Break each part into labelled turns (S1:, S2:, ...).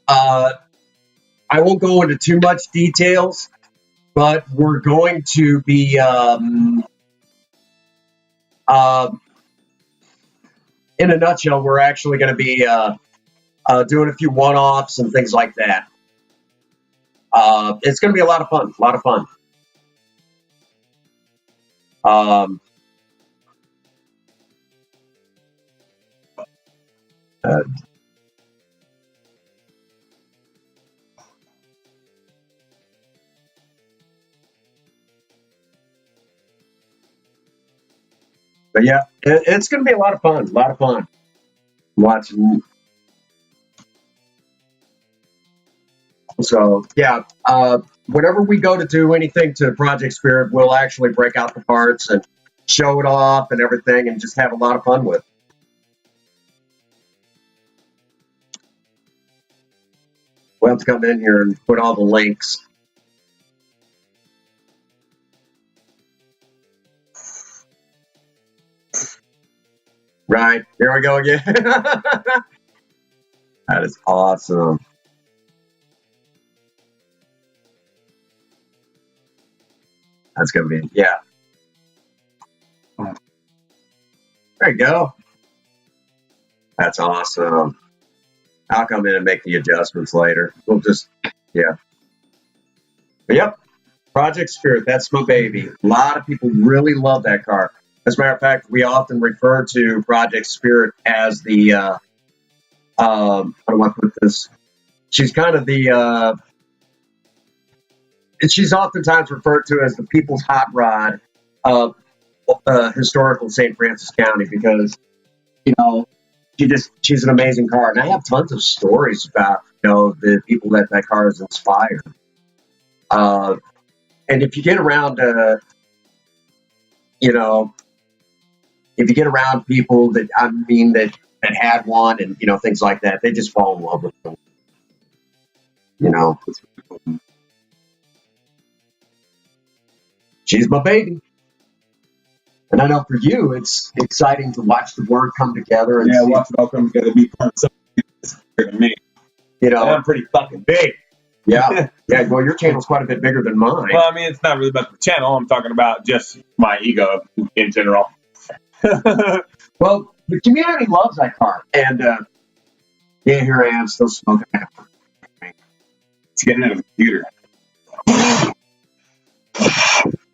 S1: I won't go into too much details, but we're going to be in a nutshell, we're actually going to be doing a few one-offs and things like that. It's going to be a lot of fun. A lot of fun. But yeah, it's going to be a lot of fun. A lot of fun watching. So yeah, whenever we go to do anything to Project Spirit, we'll actually break out the parts and show it off and everything, and just have a lot of fun with it. We'll have to come in here and put all the links. Right, here we go again. That is awesome. That's going to be, yeah. There you go. That's awesome. I'll come in and make the adjustments later. We'll just, yeah. But yep, Project Spirit, that's my baby. A lot of people really love that car. As a matter of fact, we often refer to Project Spirit as the, how do I put this? She's kind of the, she's oftentimes referred to as the people's hot rod of historical St. Francis County, because, you know, she's an amazing car. And I have tons of stories about, you know, the people that car has inspired. And if you get around, you know, if you get around people that, I mean, that had one and, you know, things like that, they just fall in love with them. You know, she's my baby. And I know for you, it's exciting to watch the work come together. And
S2: yeah, watch it all come together, be part of something bigger than me.
S1: You know,
S2: and I'm pretty fucking big.
S1: Yeah. Yeah. Well, your channel's quite a bit bigger than mine.
S2: Well, I mean, it's not really about the channel. I'm talking about just my ego in general.
S1: Well, the community loves that car. And, yeah, here I am still smoking.
S2: It's getting into the computer.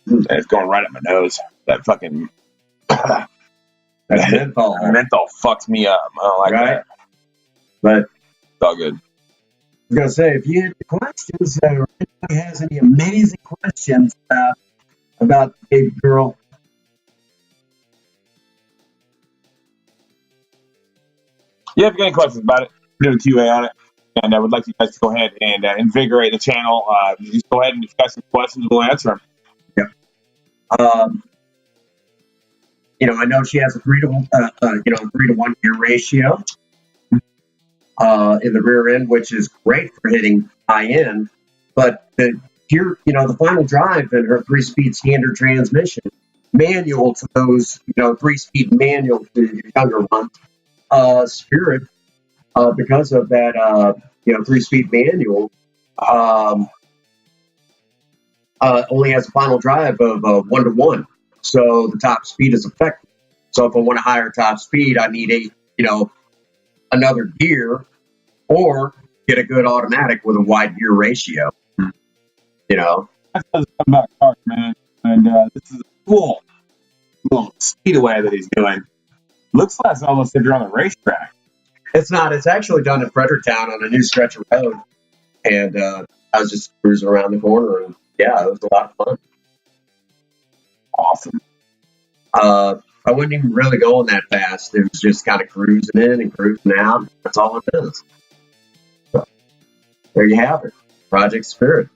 S2: It's going right up my nose. That fucking
S1: That menthol.
S2: menthol fucks me up. I don't like that.
S1: But
S2: It's all good.
S1: I was going to say, if you have any questions, or anybody has any amazing questions about the baby girl,
S2: Yeah, if you got any questions about it, do a QA on it. And I would like you guys to go ahead and invigorate the channel. Just go ahead and discuss some questions. We'll answer them.
S1: you know, I know she has a 3-to-1 gear ratio in the rear end, which is great for hitting high end. But the gear, you know, the final drive in her 3-speed standard transmission, manual to those, you know, 3-speed manual to your younger ones, Spirit, because of that, 3-speed manual, only has a final drive of 1-to-1. So the top speed is affected. So if I want a higher top speed, I need another gear, or get a good automatic with a wide gear ratio. You know,
S2: That's about cars, man. And this is a cool little speedway that he's doing. Looks like it's almost like you're on the racetrack.
S1: it's not. It's actually done in Fredericktown on a new stretch of road, and I was just cruising around the corner, and yeah, it was a lot of fun.
S2: Awesome.
S1: I wasn't even really going that fast. It was just kind of cruising in and cruising out. That's all it is. So, there you have it. Project Spirit.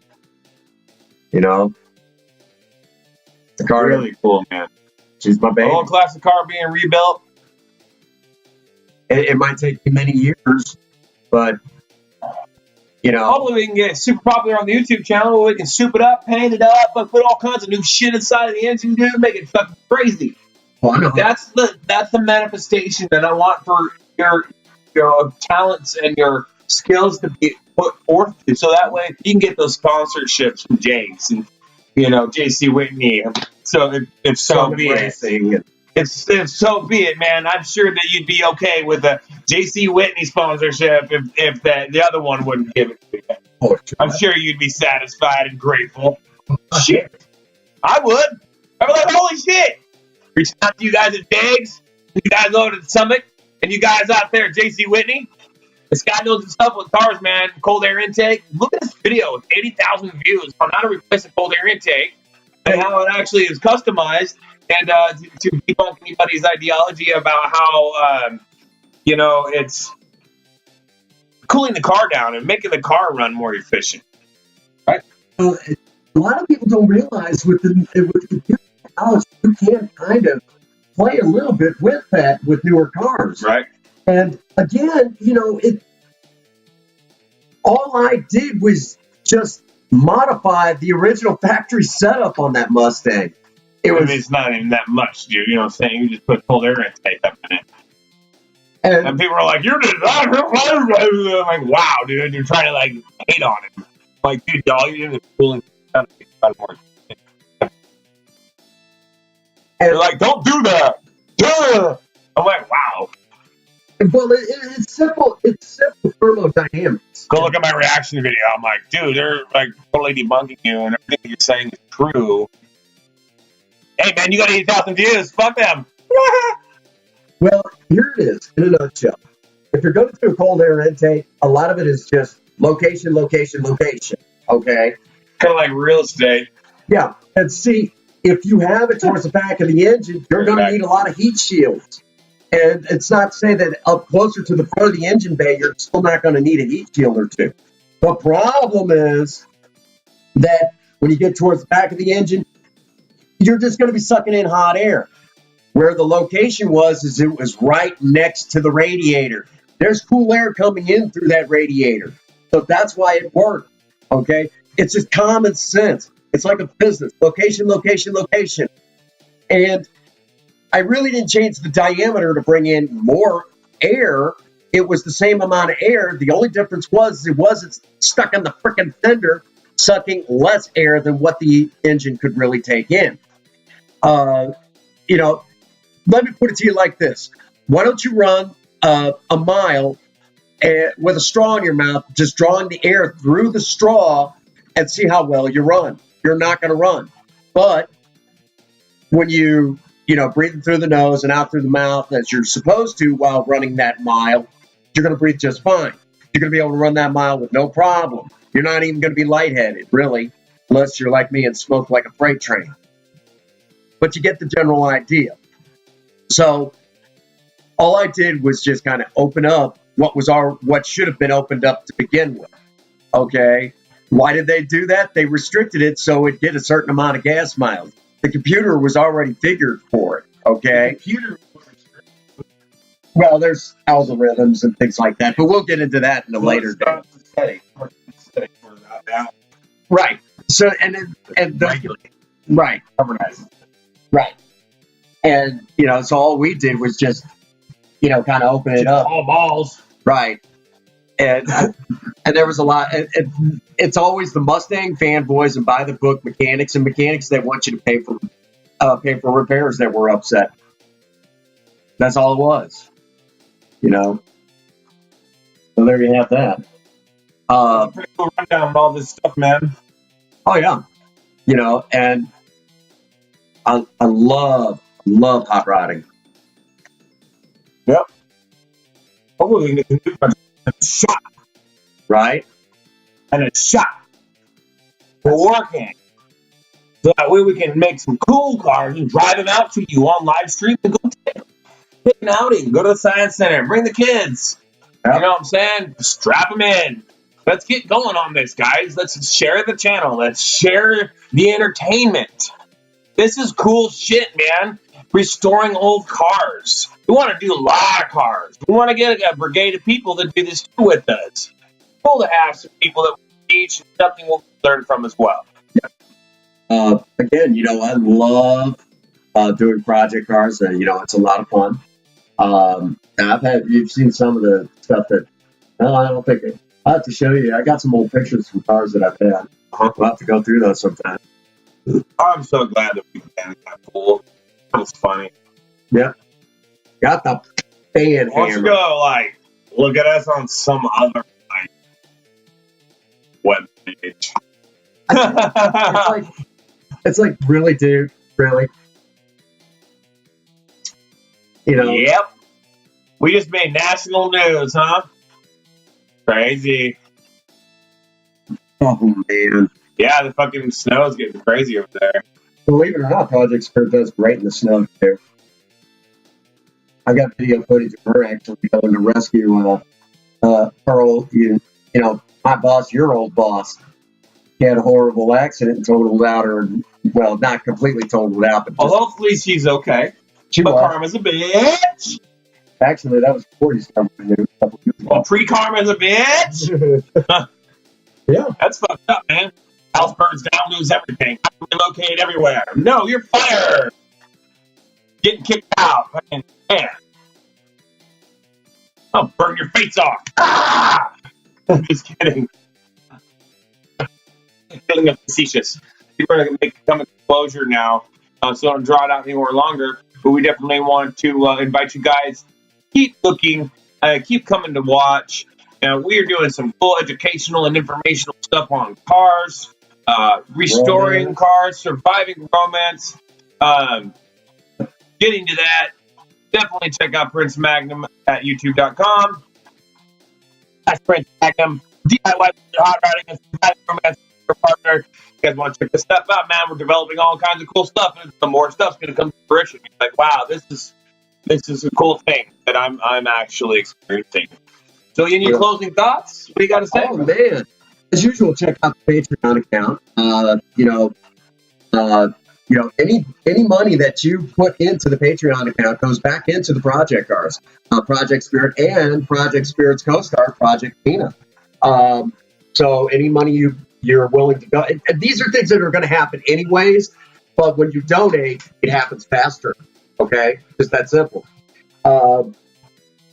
S1: You know, the car,
S2: Really cool, man.
S1: she's my baby.
S2: Old classic car being rebuilt.
S1: It might take me many years, but, you know,
S2: Hopefully we can get super popular on the YouTube channel where we can soup it up, paint it up, and put all kinds of new shit inside of the engine, dude. Make it fucking crazy.
S1: well, I know
S2: That's the manifestation that I want for your talents and your skills to be put forth to, so that way you can get those sponsorships from Jake's and JC Whitney. So if so be it. If so be it, man, I'm sure that you'd be okay with a JC Whitney sponsorship if the other one wouldn't give it to you. I'm sure you'd be satisfied and grateful. Shit. I would. I'd be like, holy shit. Reaching out to you guys at Jake's, you guys over to the Summit, and you guys out there at JC Whitney. This guy knows his stuff with cars, man. Cold air intake. Look at this video with 80,000 views on how to replace a cold air intake and how it actually is customized, and to debunk anybody's ideology about how, it's cooling the car down and making the car run more efficient. Right?
S1: A lot of people don't realize with computer technology, you can kind of play a little bit with that with newer cars.
S2: Right.
S1: And again, all I did was just modify the original factory setup on that Mustang.
S2: It's not even that much, dude. You know what I'm saying? You just put cold air intake up in it. And people are like, you're designer. I'm like, wow, dude. You're trying to hate on him. Like, dude, all you did is cooling down more. And they're like, don't do that. Duh. I'm like, wow.
S1: Well, it's simple. It's simple thermodynamics.
S2: Go look at my reaction video. I'm like, dude, they're totally debunking you, and everything you're saying is true. Hey, man, you got 80,000 views. Fuck them.
S1: Well, here it is in a nutshell. If you're going through cold air intake, a lot of it is just location, location, location. Okay?
S2: Kind of like real estate.
S1: Yeah. And see, if you have it towards the back of the engine, you're going to need a lot of heat shields. And it's not to say that up closer to the front of the engine bay, you're still not going to need a heat shield or two. The problem is that when you get towards the back of the engine, you're just going to be sucking in hot air. Where the location is it was right next to the radiator. There's cool air coming in through that radiator. So that's why it worked. Okay? It's just common sense. It's like a business. Location, location, location. And I really didn't change the diameter to bring in more air. It was the same amount of air. The only difference was it wasn't stuck on the frickin' fender, sucking less air than what the engine could really take in. Let me put it to you like this. Why don't you run a mile with a straw in your mouth, just drawing the air through the straw and see how well you run? You're not going to run. But when you breathing through the nose and out through the mouth as you're supposed to while running that mile, you're going to breathe just fine. You're going to be able to run that mile with no problem. You're not even going to be lightheaded, really, unless you're like me and smoke like a freight train. But you get the general idea. So all I did was just kind of open up what should have been opened up to begin with. Okay. Why did they do that? They restricted it so it did a certain amount of gas miles. The computer was already figured for it. Okay.
S2: The computer was restricted.
S1: Well, there's algorithms and things like that, but we'll get into that in a later day. Right. So right. Right. And, so all we did was just, kind of open it up.
S2: All balls.
S1: Right. And there was a lot. It's always the Mustang fanboys and by the book mechanics that want you to pay for repairs that were upset. That's all it was. So there you have that.
S2: Pretty cool rundown of all this stuff, man.
S1: Oh yeah. And I love hot rodding.
S2: Yep. Hopefully we can get a shot.
S1: Right?
S2: And a shot. We're working. So that way we can make some cool cars and drive them out to you on live stream and go take an outing. Go to the science center. Bring the kids. Yep. You know what I'm saying? Strap them in. Let's get going on this, guys. Let's share the channel. Let's share the entertainment. This is cool shit, man. Restoring old cars. We want to do a lot of cars. We want to get a brigade of people that do this too with us. Cool to have some people that we teach and something we'll learn from as well.
S1: Yeah. Again, I love doing project cars. It's a lot of fun. You've seen some of the stuff that, I don't think I'll have to show you. I got some old pictures from cars that I've had. I'll have to go through those sometime.
S2: I'm so glad that we can that pool. That was funny.
S1: Yeah. Got the fan
S2: Why don't you
S1: hammer.
S2: go, like, look at us on some other, like, web page.
S1: It's like, really, dude? Really? You know?
S2: Yep. We just made national news, huh? Crazy.
S1: Oh, man.
S2: Yeah, the fucking snow is getting crazy over there.
S1: Believe it or not, Project Spirit does great in the snow too. I got video footage of her actually going to rescue her old, you know, my boss, your old boss. He had a horrible accident and totaled out her, well, not completely totaled out, but
S2: Well, hopefully she's okay.
S1: she
S2: But
S1: was.
S2: karma's a bitch.
S1: Actually, that was before he started a couple years ago.
S2: Well, pre-karma's a bitch.
S1: Yeah.
S2: That's fucked up, man. House burns down, lose everything. Relocate everywhere. No, you're fired. Getting kicked out. Fucking man. I'll burn your face off. Ah! I'm just kidding. Feeling facetious. We're going to make come a closure now, so don't draw it out any more longer. But we definitely want to invite you guys. Keep looking. Keep coming to watch. We are doing some cool educational and informational stuff on cars, restoring cars, surviving romance. Getting to that, definitely check out Prince Magnum at youtube.com. That's Prince Magnum, DIY hot riding and surviving romance partner. You guys want to check this stuff out, man? We're developing all kinds of cool stuff, and some more stuff's going to come to fruition. You're like, wow, this is a cool thing that I'm actually experiencing. So, any closing thoughts? What do you got to say?
S1: Oh, man. As usual, check out the Patreon account. Any money that you put into the Patreon account goes back into the project cars, Project Spirit and Project Spirit's co-star, Project Tina. So any money you're willing to go, and these are things that are going to happen anyways, but when you donate, it happens faster. Okay, just that simple.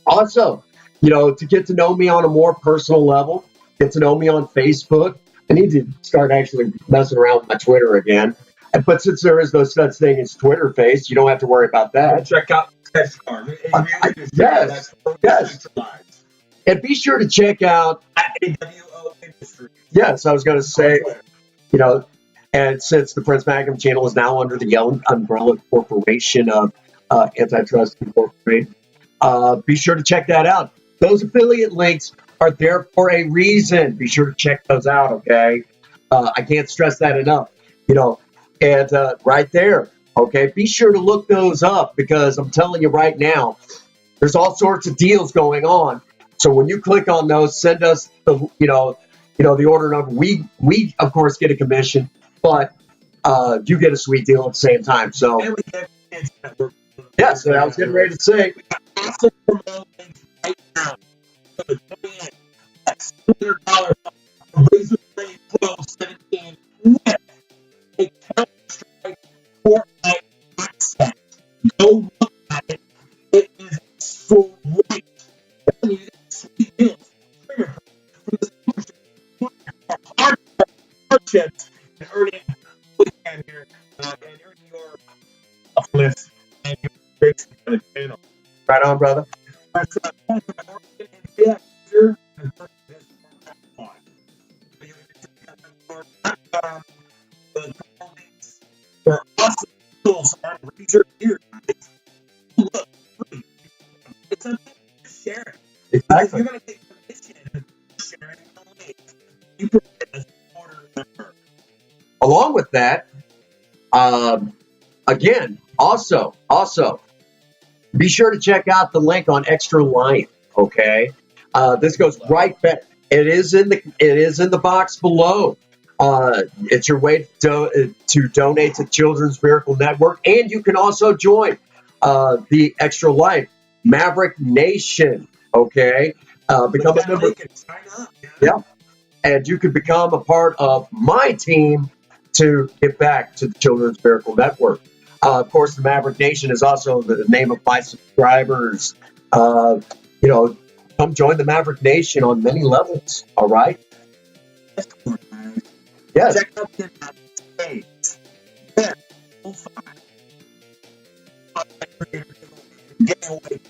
S1: Also, to get to know me on a more personal level, get to know me on Facebook. I need to start actually messing around with my Twitter again. But since there is no such thing as Twitter face, you don't have to worry about that.
S2: Check out SketchSquad.
S1: Yes. And be sure to check out
S2: AWO Industries.
S1: Yes, I was going to say, and since the Prince Magnum channel is now under the yellow umbrella corporation of Antitrust Incorporated, be sure to check that out. Those affiliate links are there for a reason. Be sure to check those out, okay? I can't stress that enough, and right there, okay? Be sure to look those up because I'm telling you right now, there's all sorts of deals going on. So when you click on those, send us the order number. We of course get a commission, but you get a sweet deal at the same time. So yes, I was getting ready to say.
S2: Right now, $200 Razor Blade Pro 17 with a Counter-Strike Fortnite accent. Go look at it. It is sweet. You get sweet deals from this hardships and earning weekend here and earning your uplift and your breaks on the channel.
S1: Right on, brother.
S2: For awesome tools on Razor Gear. Look, it's something to share it.
S1: Exactly.
S2: You're going to get commission sharing the link. You provide this order number.
S1: Along with that, again, also, be sure to check out the link on Extra Life. Okay, this goes right back. It is in the box below. It's your way to donate to Children's Miracle Network, and you can also join the Extra Life Maverick Nation. Okay, become a member.
S2: Sign up.
S1: Yeah, and you can become a part of my team to get back to the Children's Miracle Network. Of course, the Maverick Nation is also the name of my subscribers. come join the Maverick Nation on many levels. All right. Yes.
S2: Check out the United States. Yeah, we'll find getting away.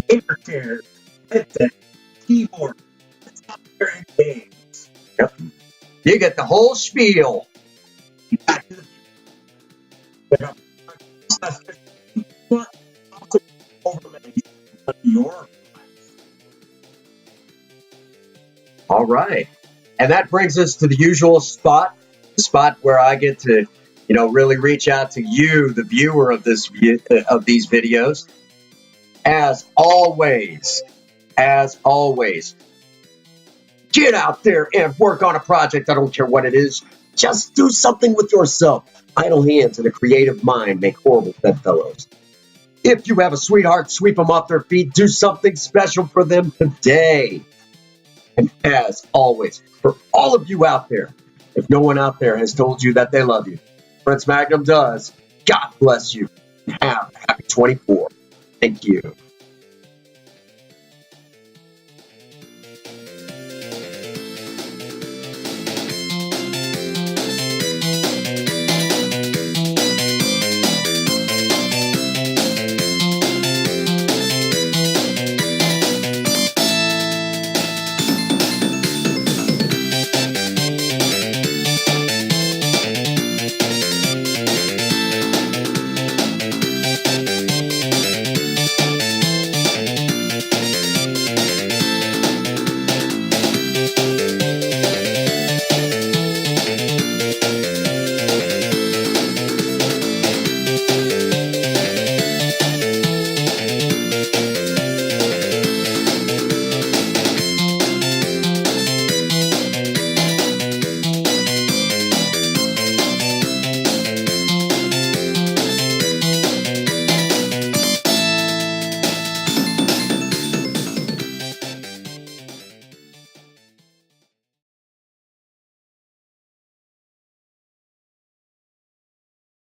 S2: Paper chairs, headset, keyboard, software, and games.
S1: Yep. You get the whole spiel. All right. And that brings us to the usual spot, the spot where I get to, really reach out to you, the viewer of these videos. As always, get out there and work on a project. I don't care what it is. Just do something with yourself. Idle hands and a creative mind make horrible bedfellows. If you have a sweetheart, sweep them off their feet. Do something special for them today. And as always, for all of you out there, if no one out there has told you that they love you, Prince Magnum does. God bless you. Have a happy 24. Thank you.